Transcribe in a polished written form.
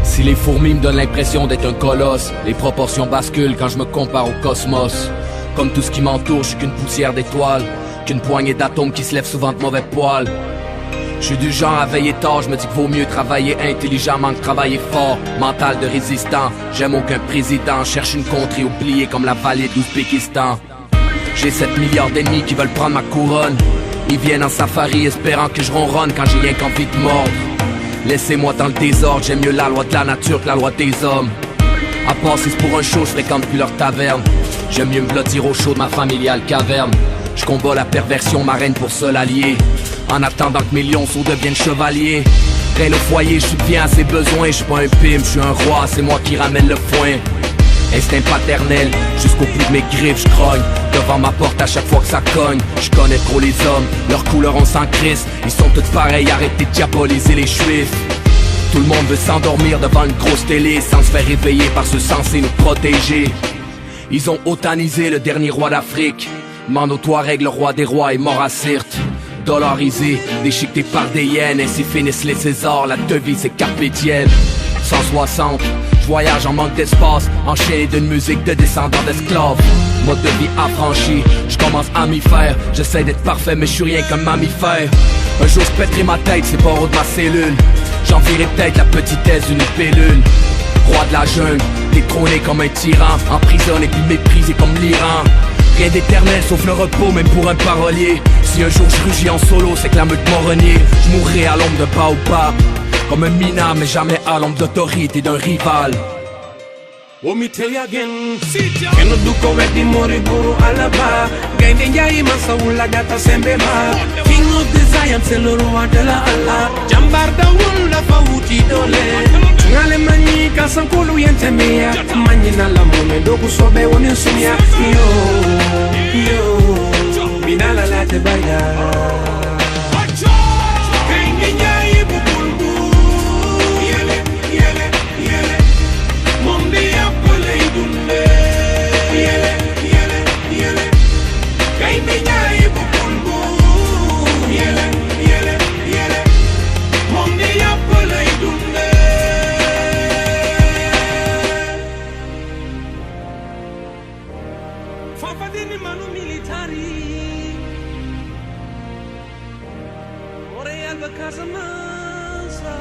Si les fourmis me donnent l'impression d'être un colosse, les proportions basculent quand je me compare au cosmos. Comme tout ce qui m'entoure, je suis qu'une poussière d'étoiles, qu'une poignée d'atomes qui se lèvent souvent de mauvais poils. Je suis du genre à veiller tard, je me dis qu'il vaut mieux travailler intelligemment que travailler fort. Mental de résistant, j'aime aucun président, cherche une contrée oubliée comme la vallée de l'Ouzbékistan. J'ai 7 milliards d'ennemis qui veulent prendre ma couronne. Ils viennent en safari espérant que je ronronne quand j'ai rien qu'envie de mordre. Laissez-moi dans le désordre, j'aime mieux la loi de la nature que la loi des hommes. À part si c'est pour un show, je fréquente plus leur taverne. J'aime mieux me blottir au chaud de ma familiale caverne. Je combats la perversion, ma reine pour seul allié. En attendant que mes lionceaux deviennent chevaliers. Reine au foyer, je subviens à ses besoins. Je suis pas un pime, je suis un roi, c'est moi qui ramène le foin. Instinct paternel, jusqu'au bout de mes griffes, je grogne. Devant ma porte à chaque fois que ça cogne. Je connais trop les hommes, leurs couleurs on s'en crisse. Ils sont tous pareils, arrêtez de diaboliser les juifs. Tout le monde veut s'endormir devant une grosse télé sans se faire réveiller par ceux censés nous protéger. Ils ont otanisé le dernier roi d'Afrique. Mano Touareg, le roi des rois, est mort à Sirte. Dollarisé, déchiqueté par des hyènes. Ainsi finissent les Césars, la devise est carpe diem. 160, je voyage en manque d'espace, enchaîné d'une musique de descendants d'esclaves. Mode de vie affranchi, je commence à m'y faire. J'essaie d'être parfait mais je suis rien qu'un mammifère. Un jour je pèterai ma tête, c'est pas haut de ma cellule. J'envierai peut-être la petitesse d'une pilule. Roi de la jungle, détrôné comme un tyran, emprisonné puis méprisé comme l'Iran. Rien d'éternel sauf le repos même pour un parolier. Si un jour je rugis en solo c'est que la meute m'a renié. Je mourrai à l'ombre de baobab, comme un minard mais jamais à l'ombre d'autorité d'un rival. Let me tell you again, Keno duko wedi mori buru alaba. Gainde njai masa ula gata sembe ma. King of the Zion seloro adela Allah. Jambarda wula fawuti dole. Ngale mani kasankulu yentemea. Mani na la mome doku sobe woni sumia. Yo, minala la te baya. Fafadini manu militari Ore alba casa mansa